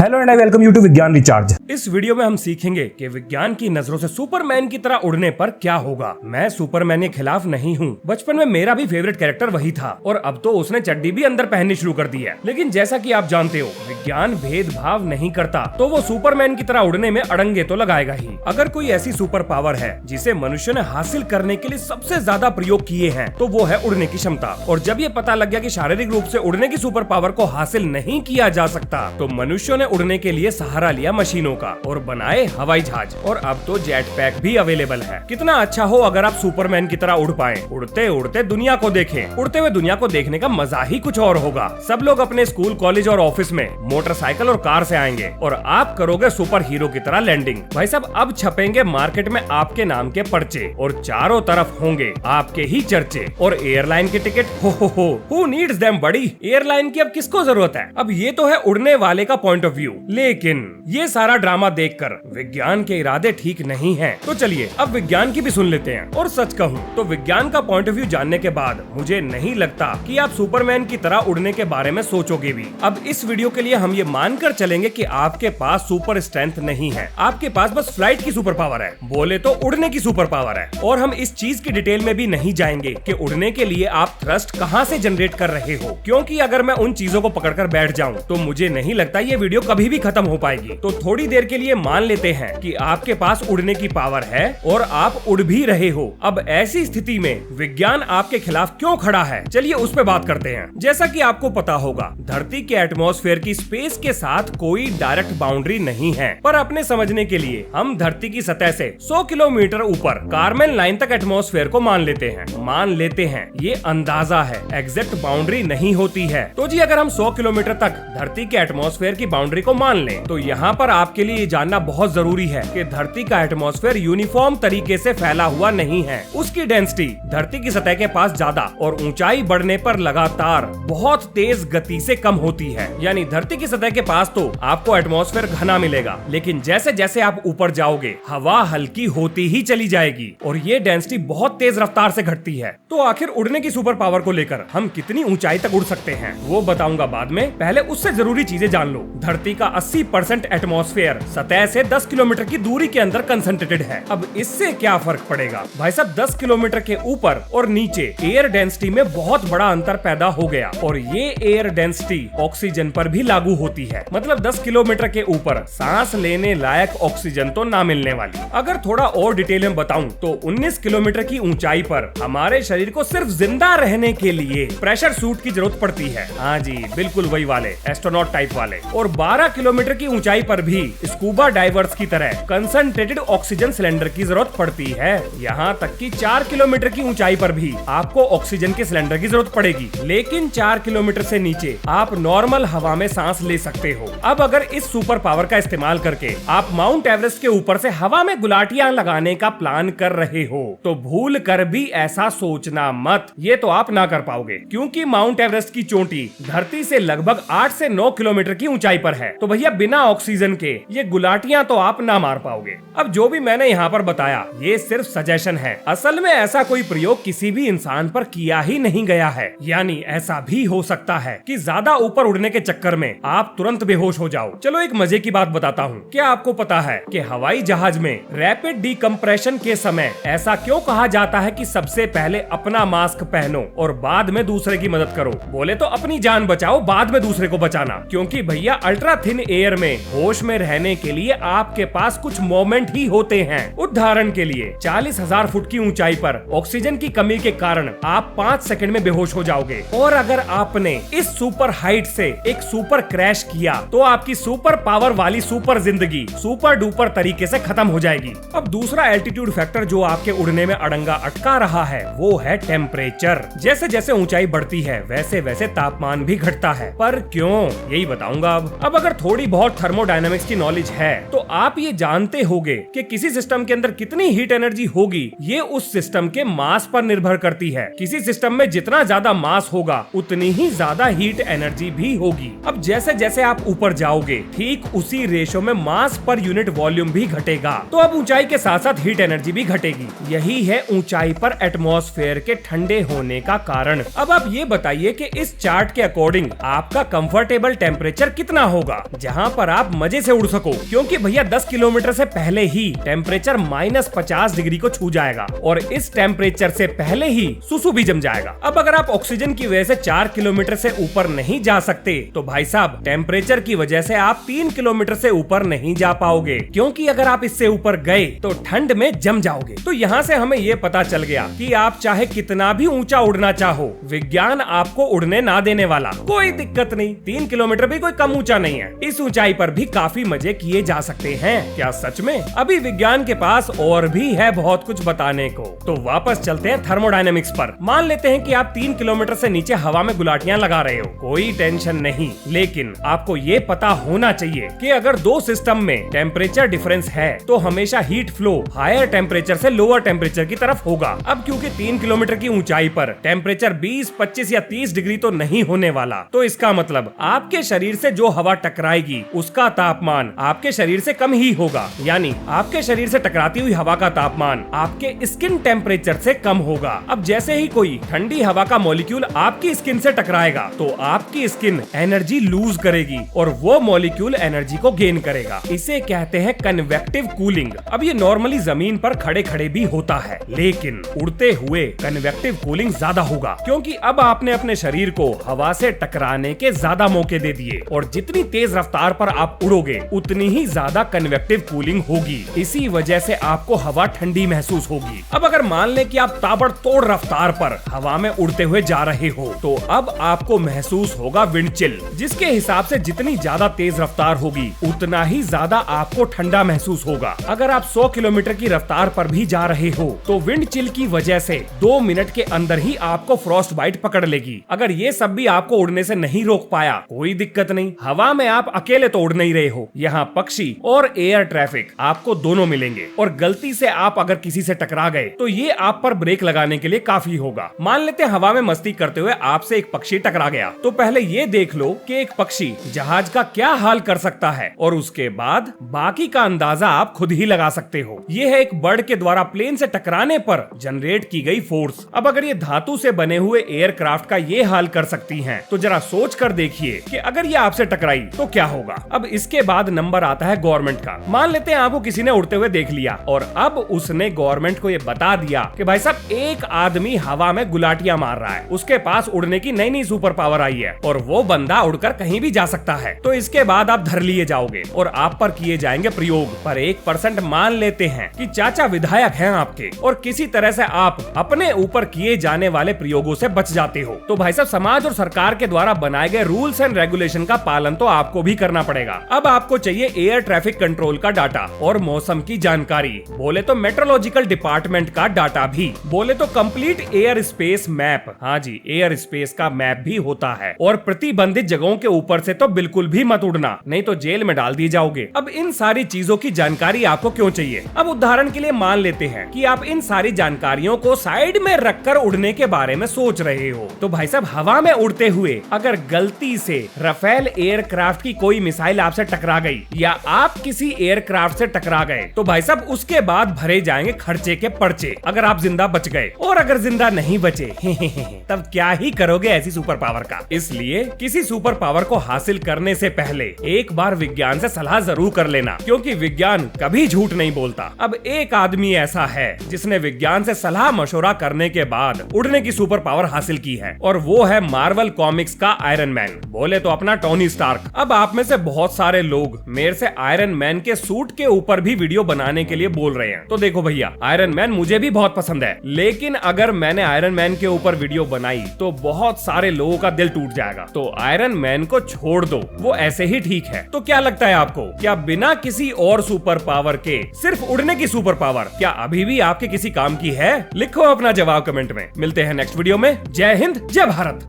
Hello and I welcome you to Vigyan Recharge. इस video में हम सीखेंगे कि विज्ञान की नजरों से सुपरमैन की तरह उड़ने पर क्या होगा। मैं सुपरमैन के खिलाफ नहीं हूँ। बचपन में मेरा भी फेवरेट कैरेक्टर वही था और अब तो उसने चड्डी भी अंदर पहननी शुरू कर दी है। लेकिन जैसा कि आप जानते हो, विज्ञान भेदभाव नहीं करता, तो वो सुपरमैन की तरह उड़ने में अड़ंगे तो लगाएगा ही। अगर कोई ऐसी सुपर पावर है जिसे मनुष्य ने हासिल करने के लिए सबसे ज्यादा प्रयोग किए हैं, तो वो है उड़ने की क्षमता। और जब ये पता लग गया कि शारीरिक रूप से उड़ने की सुपर पावर को हासिल नहीं किया जा सकता, तो मनुष्यों ने उड़ने के लिए सहारा लिया मशीनों का और बनाए हवाई जहाज। और अब तो जेट पैक भी अवेलेबल है। कितना अच्छा हो अगर आप सुपरमैन की तरह उड़ पाए, उड़ते उड़ते दुनिया को देखें। उड़ते हुए दुनिया को देखने का मजा ही कुछ और होगा। सब लोग अपने स्कूल, कॉलेज और ऑफिस में मोटरसाइकिल और कार से आएंगे और आप करोगे सुपर हीरो की तरह लैंडिंग। भाई साहब, अब छपेंगे मार्केट में आपके नाम के पर्चे और चारों तरफ होंगे आपके ही चर्चे। और एयरलाइन के टिकट, हु नीड्स देम बड़ी। एयरलाइन की अब किसको जरूरत है? अब ये तो है उड़ने वाले का पॉइंट ऑफ व्यू, लेकिन ये सारा ड्रामा देखकर विज्ञान के इरादे ठीक नहीं हैं। तो चलिए अब विज्ञान की भी सुन लेते हैं। और सच कहूँ तो विज्ञान का पॉइंट ऑफ व्यू जानने के बाद मुझे नहीं लगता कि आप सुपरमैन की तरह उड़ने के बारे में सोचोगे भी। अब इस वीडियो के लिए हम ये मानकर चलेंगे कि आपके पास सुपर स्ट्रेंथ नहीं है, आपके पास बस फ्लाइट की सुपर पावर है, बोले तो उड़ने की सुपर पावर है। और हम इस चीज की डिटेल में भी नहीं जाएंगे कि उड़ने के लिए आप थ्रस्ट कहाँ से जनरेट कर रहे हो, क्योंकि अगर मैं उन चीजों को पकड़कर बैठ जाऊं तो मुझे नहीं लगता ये वीडियो कभी भी खत्म हो पाएगी। तो थोड़ी देर के लिए मान लेते हैं कि आपके पास उड़ने की पावर है और आप उड़ भी रहे हो। अब ऐसी स्थिति में विज्ञान आपके खिलाफ क्यों खड़ा है, चलिए उस पे बात करते हैं। जैसा कि आपको पता होगा, धरती के एटमॉस्फेयर की स्पेस के साथ कोई डायरेक्ट बाउंड्री नहीं है, पर अपने समझने के लिए हम धरती की सतह से 100 किलोमीटर ऊपर कार्मेन लाइन तक एटमॉस्फेयर को मान लेते हैं। ये अंदाजा है, एग्जैक्ट बाउंड्री नहीं होती है। तो जी अगर हम 100 किलोमीटर तक धरती के एटमॉस्फेयर की बाउंड्री को मान लें, तो यहाँ पर आपके लिए जानना बहुत जरूरी है कि धरती का एटमॉस्फेयर यूनिफॉर्म तरीके से फैला हुआ नहीं है। उसकी डेंसिटी धरती की सतह के पास ज्यादा और ऊंचाई बढ़ने पर लगातार बहुत तेज गति से कम होती है। यानी धरती की सतह के पास तो आपको एटमॉस्फेयर घना मिलेगा, लेकिन जैसे जैसे आप ऊपर जाओगे हवा हल्की होती ही चली जाएगी और ये डेंसिटी बहुत तेज रफ्तार से घटती है। तो आखिर उड़ने की सुपर पावर को लेकर हम कितनी ऊंचाई तक उड़ सकते हैं वो बताऊंगा बाद में। पहले उससे जरूरी चीजें जान लो। धरती का 80% एटमॉस्फेयर सतह से 10 किलोमीटर की दूरी के अंदर कंसंट्रेटेड है। अब इससे क्या फर्क पड़ेगा भाई साहब? 10 किलोमीटर के ऊपर और नीचे एयर डेंसिटी में बहुत बड़ा अंतर पैदा हो गया और ये एयर डेंसिटी ऑक्सीजन पर भी लागू होती है। मतलब 10 किलोमीटर के ऊपर सांस लेने लायक ऑक्सीजन तो ना मिलने वाली। अगर थोड़ा और डिटेल में बताऊं तो 19 किलोमीटर की ऊंचाई पर हमारे शरीर को सिर्फ जिंदा रहने के लिए प्रेशर सूट की जरूरत पड़ती है। हाँ जी, बिल्कुल वही वाले, एस्ट्रोनॉट टाइप वाले। और 12 किलोमीटर की ऊंचाई पर भी स्कूबा डाइवर्स की तरह कंसंट्रेटेड ऑक्सीजन सिलेंडर की जरूरत पड़ती है। यहाँ तक कि 4 किलोमीटर की ऊंचाई पर भी आपको ऑक्सीजन के सिलेंडर की जरूरत पड़ेगी। लेकिन 4 किलोमीटर से नीचे आप नॉर्मल हवा में सांस ले सकते हो। अब अगर इस सुपर पावर का इस्तेमाल करके आप माउंट एवरेस्ट के ऊपर से हवा में गुलाटियां लगाने का प्लान कर रहे हो, तो भूल कर भी ऐसा सोचना मत। ये तो आप ना कर पाओगे, क्योंकि माउंट एवरेस्ट की चोटी धरती से लगभग 8 से 9 किलोमीटर की ऊंचाई पर है। तो भैया बिना ऑक्सीजन के ये गुलाटियां तो आप ना मार पाओगे। अब जो भी मैंने यहाँ पर बताया ये सिर्फ सजेशन है। असल में ऐसा कोई प्रयोग किसी भी इंसान पर किया ही नहीं गया है। यानी ऐसा भी हो सकता है कि ज्यादा ऊपर उड़ने के चक्कर में आप तुरंत बेहोश हो जाओ। चलो एक मजे की बात बताता हूँ। क्या आपको पता है कि हवाई जहाज में रैपिड डिकम्प्रेशन के समय ऐसा क्यों कहा जाता है कि सबसे पहले अपना मास्क पहनो और बाद में दूसरे की मदद करो? बोले तो अपनी जान बचाओ, बाद में दूसरे को बचाना। क्योंकि भैया अल्ट्रा थिन एयर में होश में रहने के लिए आपके पास कुछ मोमेंट ही होते हैं। उदाहरण के लिए 40,000 फुट की ऊंचाई पर ऑक्सीजन की कमी के कारण आप 5 सेकंड में बेहोश हो जाओगे। और अगर आपने इस सुपर हाइट से एक सुपर क्रैश किया तो आपकी सुपर पावर वाली सुपर जिंदगी सुपर डुपर तरीके से खत्म हो जाएगी। अब दूसरा एल्टीट्यूड फैक्टर जो आपके उड़ने में अड़ंगा अटका रहा है वो है टेम्परेचर। जैसे जैसे ऊंचाई बढ़ती है वैसे वैसे तापमान भी घटता है। पर क्यों, यही बताऊंगा। अब अगर थोड़ी बहुत थर्मोडायनामिक्स की नॉलेज है तो आप ये जानते होंगे कि किसी सिस्टम के अंदर कितनी हीट एनर्जी होगी ये उस सिस्टम के मास पर निर्भर करती है। किसी सिस्टम में जितना ज्यादा मास होगा उतनी ही ज्यादा हीट एनर्जी भी होगी। अब जैसे जैसे आप ऊपर जाओगे ठीक उसी रेशो में मास पर यूनिट वॉल्यूम भी घटेगा। तो अब ऊंचाई के साथ साथ हीट एनर्जी भी घटेगी। यही है ऊंचाई पर एटमॉस्फेयर के ठंडे होने का कारण। अब आप ये बताइए कि इस चार्ट के अकॉर्डिंग आपका कंफर्टेबल टेम्परेचर कितना होगा? होगा जहाँ पर आप मजे से उड़ सको, क्योंकि भैया 10 किलोमीटर से पहले ही टेम्परेचर -50 डिग्री को छू जाएगा और इस टेम्परेचर से पहले ही सुसु भी जम जाएगा। अब अगर आप ऑक्सीजन की वजह से 4 किलोमीटर से ऊपर नहीं जा सकते तो भाई साहब टेम्परेचर की वजह से आप 3 किलोमीटर से ऊपर नहीं जा पाओगे, क्योंकि अगर आप इससे ऊपर गए तो ठंड में जम जाओगे। तो यहाँ से हमें ये पता चल गया कि आप चाहे कितना भी ऊंचा उड़ना चाहो, विज्ञान आपको उड़ने ना देने वाला। कोई दिक्कत नहीं, 3 किलोमीटर भी कोई कम ऊंचा नहीं है। इस ऊंचाई पर भी काफी मजे किए जा सकते हैं। क्या सच में? अभी विज्ञान के पास और भी है बहुत कुछ बताने को। तो वापस चलते हैं थर्मोडायनेमिक्स पर। मान लेते हैं कि आप 3 किलोमीटर से नीचे हवा में गुलाटियां लगा रहे हो, कोई टेंशन नहीं, लेकिन आपको ये पता होना चाहिए कि अगर दो सिस्टम में टेम्परेचर डिफरेंस है तो हमेशा हीट फ्लो हायर टेम्परेचर से लोअर टेम्परेचर की तरफ होगा। अब क्योंकि 3 किलोमीटर की ऊंचाई पर टेम्परेचर 20, 25 या 30 डिग्री तो नहीं होने वाला, तो इसका मतलब आपके शरीर से जो हवा टकराएगी उसका तापमान आपके शरीर से कम ही होगा। यानी आपके शरीर से टकराती हुई हवा का तापमान आपके स्किन टेम्परेचर से कम होगा। अब जैसे ही कोई ठंडी हवा का मॉलिक्यूल आपकी स्किन से टकराएगा तो आपकी स्किन एनर्जी लूज करेगी और वो मॉलिक्यूल एनर्जी को गेन करेगा। इसे कहते हैं कन्वेक्टिव कूलिंग। अब ये नॉर्मली जमीन पर खड़े खड़े भी होता है, लेकिन उड़ते हुए कन्वेक्टिव कूलिंग ज्यादा होगा, क्योंकि अब आपने अपने शरीर को हवा से टकराने के ज्यादा मौके दे दिए और जितनी तेज रफ्तार पर आप उड़ोगे उतनी ही ज्यादा कन्वेक्टिव कूलिंग होगी। इसी वजह से आपको हवा ठंडी महसूस होगी। अब अगर मान लें कि आप ताबड़तोड़ रफ्तार पर हवा में उड़ते हुए जा रहे हो तो अब आपको महसूस होगा विंड चिल, जिसके हिसाब से जितनी ज्यादा तेज रफ्तार होगी उतना ही ज्यादा आपको ठंडा महसूस होगा। अगर आप 100 किलोमीटर की रफ्तार पर भी जा रहे हो तो विंड चिल की वजह से 2 मिनट के अंदर ही आपको फ्रॉस्ट बाइट पकड़ लेगी। अगर ये सब भी आपको उड़ने से नहीं रोक पाया, कोई दिक्कत नहीं, हवा में आप अकेले तो उड़ नहीं रहे हो, यहाँ पक्षी और एयर ट्रैफिक आपको दोनों मिलेंगे और गलती से आप अगर किसी से टकरा गए तो ये आप पर ब्रेक लगाने के लिए काफी होगा। मान लेते हैं हवा में मस्ती करते हुए आपसे एक पक्षी टकरा गया, तो पहले ये देख लो कि एक पक्षी जहाज का क्या हाल कर सकता है और उसके बाद बाकी का अंदाजा आप खुद ही लगा सकते हो। ये है एक बर्ड के द्वारा प्लेन से टकराने पर जनरेट की गई फोर्स। अब अगर ये धातु से बने हुए एयरक्राफ्ट का ये हाल कर सकती हैं, तो जरा सोच कर देखिए कि अगर ये आपसे टकराई तो क्या होगा। अब इसके बाद नंबर आता है गवर्नमेंट का। मान लेते हैं आपको किसी ने उड़ते हुए देख लिया और अब उसने गवर्नमेंट को ये बता दिया कि भाई साहब एक आदमी हवा में गुलाटियां मार रहा है, उसके पास उड़ने की नई नई सुपर पावर आई है और वो बंदा उड़कर कहीं भी जा सकता है। तो इसके बाद आप धर लिए जाओगे और आप पर किए जाएंगे प्रयोग। पर 1% मान लेते हैं कि चाचा विधायक हैं आपके और किसी तरह से आप अपने ऊपर किए जाने वाले प्रयोगों से बच जाते हो, तो भाई साहब समाज और सरकार के द्वारा बनाए गए रूल्स एंड रेगुलेशन का पालन तो आपको भी करना पड़ेगा। अब आपको चाहिए एयर ट्रैफिक कंट्रोल का डाटा और मौसम की जानकारी, बोले तो मेट्रोलॉजिकल डिपार्टमेंट का डाटा भी, बोले तो कंप्लीट एयर स्पेस मैप। हाँ जी, एयर स्पेस का मैप भी होता है। और प्रतिबंधित जगहों के ऊपर से तो बिल्कुल भी मत उड़ना, नहीं तो जेल में डाल दिए जाओगे। अब इन सारी चीजों की जानकारी आपको क्यों चाहिए? अब उदाहरण के लिए मान लेते हैं कि आप इन सारी जानकारियों को साइड में रखकर उड़ने के बारे में सोच रहे हो, तो भाई साहब हवा में उड़ते हुए अगर गलती से राफेल एयरक्राफ्ट की कोई मिसाइल आपसे टकरा गई या आप किसी एयरक्राफ्ट से टकरा गए, तो भाई साहब उसके बाद भरे जाएंगे खर्चे के पर्चे अगर आप जिंदा बच गए। और अगर जिंदा नहीं बचे तब क्या ही करोगे ऐसी सुपर पावर का। इसलिए किसी सुपर पावर को हासिल करने से पहले एक बार विज्ञान से सलाह जरूर कर लेना, क्योंकि विज्ञान कभी झूठ नहीं बोलता। अब एक आदमी ऐसा है जिसने विज्ञान से सलाह मशवरा करने के बाद उड़ने की सुपर पावर हासिल की है और वो है मार्वल कॉमिक्स का आयरन मैन, बोले तो अपना टोनी स्टार्क। अब आप में से बहुत सारे लोग मेरे से आयरन मैन के सूट के ऊपर भी वीडियो बनाने के लिए बोल रहे हैं। तो देखो भैया, आयरन मैन मुझे भी बहुत पसंद है, लेकिन अगर मैंने आयरन मैन के ऊपर वीडियो बनाई तो बहुत सारे लोगों का दिल टूट जाएगा। तो आयरन मैन को छोड़ दो, वो ऐसे ही ठीक है। तो क्या लगता है आपको, क्या बिना किसी और सुपर पावर के सिर्फ उड़ने की सुपर पावर क्या अभी भी आपके किसी काम की है? लिखो अपना जवाब कमेंट में। मिलते हैं नेक्स्ट वीडियो में। जय हिंद, जय भारत।